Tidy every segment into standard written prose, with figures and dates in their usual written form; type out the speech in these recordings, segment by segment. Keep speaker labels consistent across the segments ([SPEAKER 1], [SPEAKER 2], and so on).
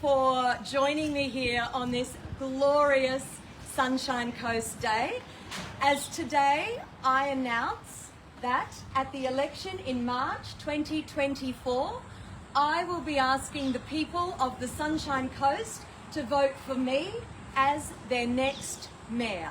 [SPEAKER 1] for joining me here on this glorious Sunshine Coast Day, as today I announce that at the election in March 2024, I will be asking the people of the Sunshine Coast to vote for me as their next mayor.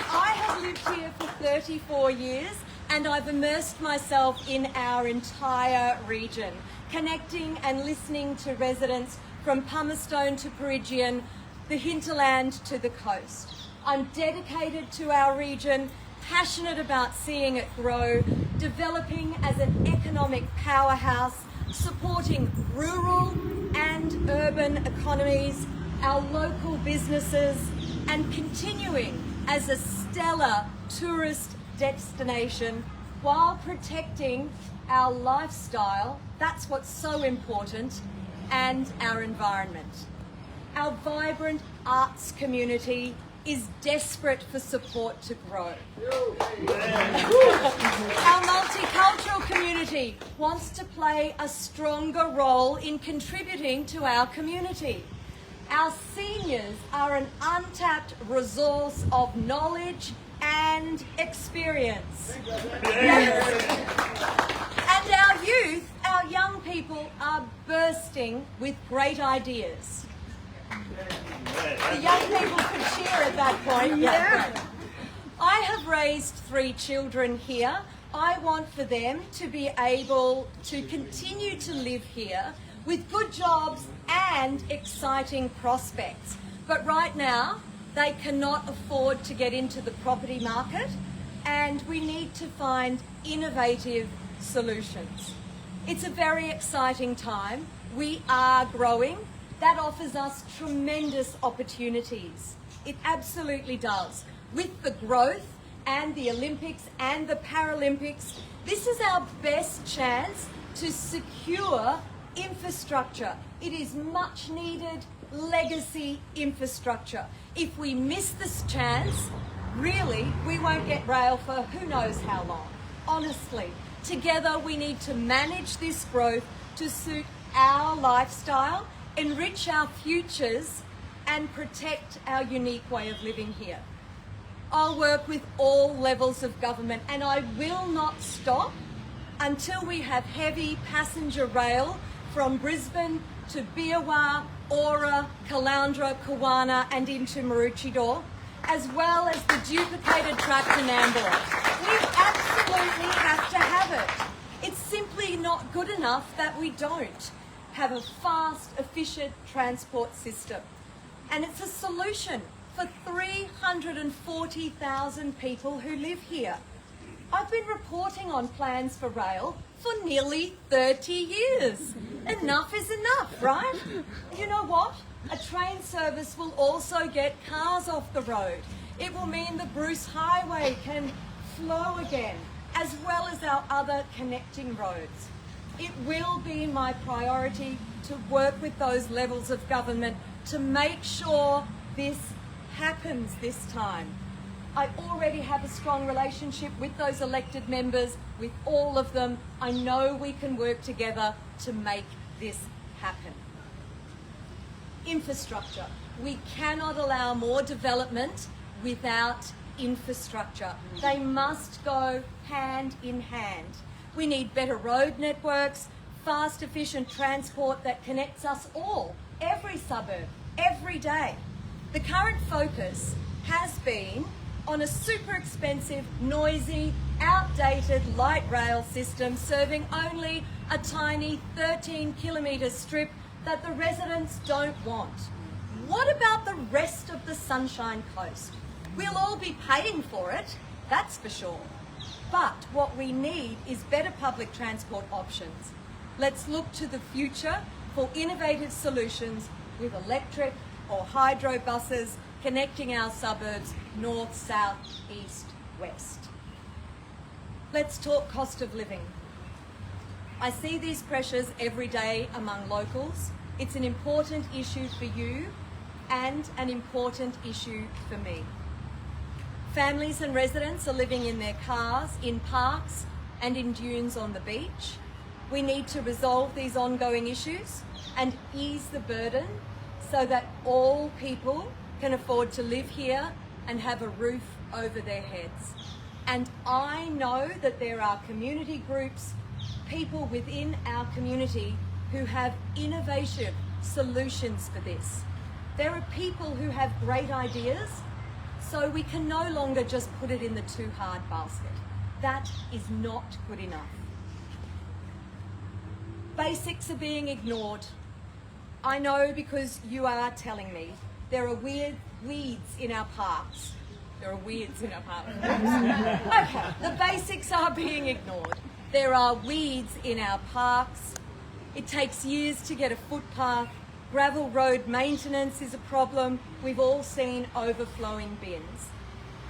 [SPEAKER 1] I have lived here for 34 years and I've immersed myself in our entire region, connecting and listening to residents from Palmerston to Peregian, the hinterland to the coast. I'm dedicated to our region, passionate about seeing it grow, developing as an economic powerhouse, supporting rural and urban economies, our local businesses, and continuing as a stellar tourist destination while protecting our lifestyle, that's what's so important, and our environment. Our vibrant arts community is desperate for support to grow. Our multicultural community wants to play a stronger role in contributing to our community. Our seniors are an untapped resource of knowledge and experience. And our youth, our young people, are bursting with great ideas. The young people could cheer at that point. Yeah. I have raised 3 children here. I want for them to be able to continue to live here with good jobs and exciting prospects. But right now, they cannot afford to get into the property market, and we need to find innovative solutions. It's a very exciting time. We are growing. That offers us tremendous opportunities. It absolutely does. With the growth and the Olympics and the Paralympics, this is our best chance to secure infrastructure. It is much needed legacy infrastructure. If we miss this chance, really, we won't get rail for who knows how long. Honestly, together we need to manage this growth to suit our lifestyle, enrich our futures, and protect our unique way of living here. I'll work with all levels of government, and I will not stop until we have heavy passenger rail from Brisbane to Biawar, Ora, Caloundra, Kawana and into Maroochydore, as well as the duplicated track to Nambour. We absolutely have to have it. It's simply not good enough that we don't have a fast, efficient transport system. And it's a solution for 340,000 people who live here. I've been reporting on plans for rail for nearly 30 years. Enough is enough, right? You know what? A train service will also get cars off the road. It will mean the Bruce Highway can flow again, as well as our other connecting roads. It will be my priority to work with those levels of government to make sure this happens this time. I already have a strong relationship with those elected members, with all of them. I know we can work together to make this happen. Infrastructure. We cannot allow more development without infrastructure. They must go hand in hand. We need better road networks, fast, efficient transport that connects us all, every suburb, every day. The current focus has been on a super expensive, noisy, outdated light rail system serving only a tiny 13-kilometre strip that the residents don't want. What about the rest of the Sunshine Coast? We'll all be paying for it, that's for sure. But what we need is better public transport options. Let's look to the future for innovative solutions with electric or hydro buses connecting our suburbs north, south, east, west. Let's talk cost of living. I see these pressures every day among locals. It's an important issue for you and an important issue for me. Families and residents are living in their cars, in parks, and in dunes on the beach. We need to resolve these ongoing issues and ease the burden so that all people can afford to live here and have a roof over their heads. And I know that there are community groups, people within our community who have innovative solutions for this. There are people who have great ideas, so we can no longer just put it in the too hard basket. That is not good enough. Basics are being ignored. I know because you are telling me there are weeds in our parks. There are weeds in our parks. Okay, the basics are being ignored. There are weeds in our parks. It takes years to get a footpath. Gravel road maintenance is a problem. We've all seen overflowing bins.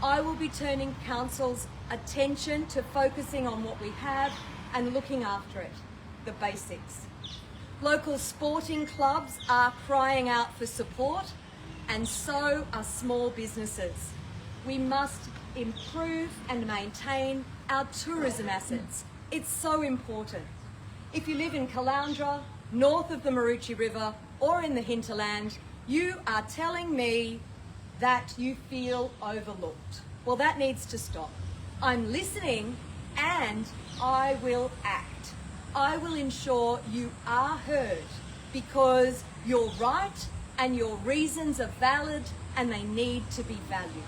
[SPEAKER 1] I will be turning council's attention to focusing on what we have and looking after it, the basics. Local sporting clubs are crying out for support, and so are small businesses. We must improve and maintain our tourism assets. It's so important. If you live in Caloundra, north of the Maroochy River, or in the hinterland, you are telling me that you feel overlooked. Well, that needs to stop. I'm listening and I will act. I will ensure you are heard because you're right and your reasons are valid and they need to be valued.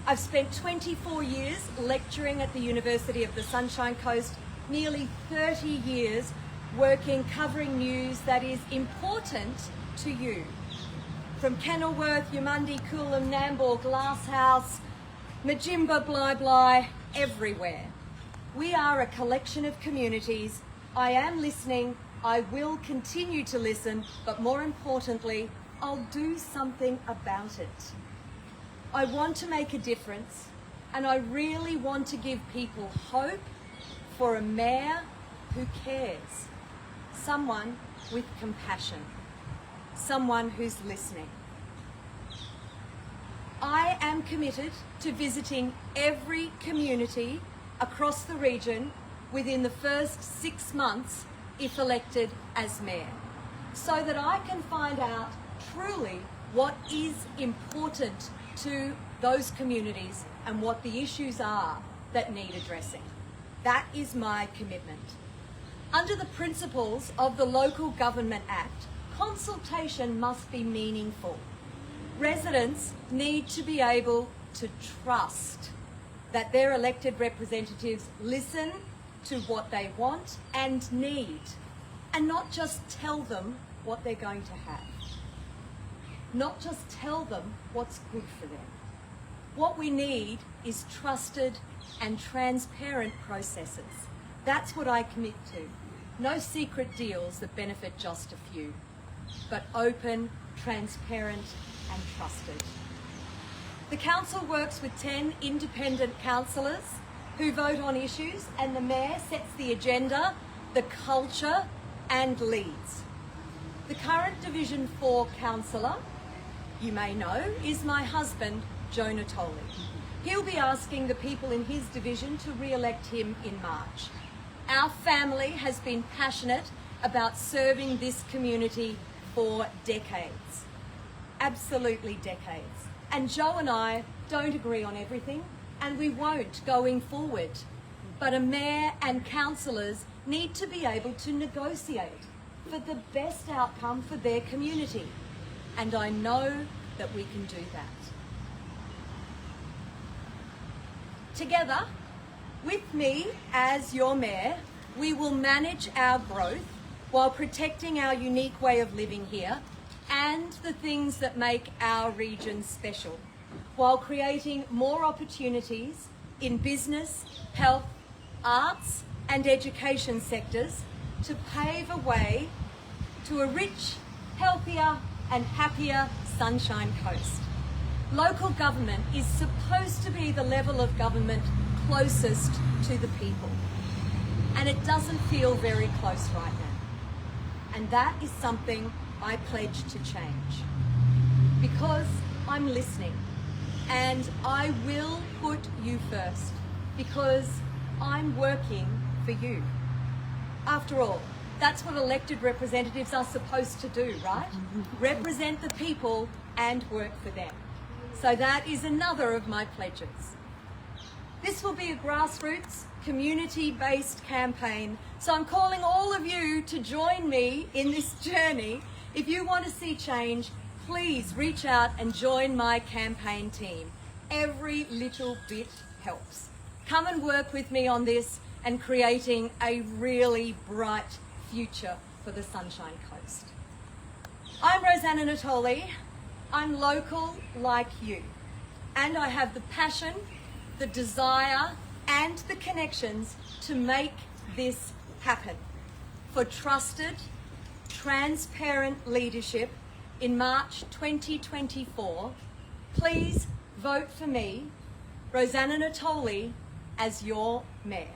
[SPEAKER 1] I've spent 24 years lecturing at the University of the Sunshine Coast, nearly 30 years covering news that is important to you. From Kenilworth, Yamundi, Coolum, Nambour, Glasshouse, Majimba, Bly, everywhere. We are a collection of communities. I am listening, I will continue to listen, but more importantly, I'll do something about it. I want to make a difference, and I really want to give people hope for a mayor who cares, someone with compassion, someone who's listening. I am committed to visiting every community across the region within the first 6 months if elected as mayor, so that I can find out truly what is important to those communities and what the issues are that need addressing. That is my commitment. Under the principles of the Local Government Act, consultation must be meaningful. Residents need to be able to trust that their elected representatives listen to what they want and need, and not just tell them what they're going to have. Not just tell them what's good for them. What we need is trusted and transparent processes. That's what I commit to. No secret deals that benefit just a few, but open, transparent and trusted. The council works with 10 independent councillors who vote on issues, and the mayor sets the agenda, the culture and leads. The current Division 4 councillor, you may know, is my husband, Joe Natoli. He'll be asking the people in his division to re-elect him in March. Our family has been passionate about serving this community for decades. Absolutely decades. And Joe and I don't agree on everything, and we won't going forward. But a mayor and councillors need to be able to negotiate for the best outcome for their community. And I know that we can do that. Together, with me as your mayor, we will manage our growth while protecting our unique way of living here and the things that make our region special, while creating more opportunities in business, health, arts and education sectors to pave a way to a rich, healthier and happier Sunshine Coast. Local government is supposed to be the level of government closest to the people, and it doesn't feel very close right now. And that is something I pledge to change, because I'm listening and I will put you first, because I'm working for you. After all, that's what elected representatives are supposed to do, right? Represent the people and work for them. So that is another of my pledges. This will be a grassroots, community-based campaign, so I'm calling all of you to join me in this journey. If you want to see change, please reach out and join my campaign team. Every little bit helps. Come and work with me on this and creating a really bright future for the Sunshine Coast. I'm Rosanna Natoli. I'm local like you, and I have the passion, the desire and the connections to make this happen. For trusted, transparent leadership in March 2024, please vote for me, Rosanna Natoli, as your Mayor.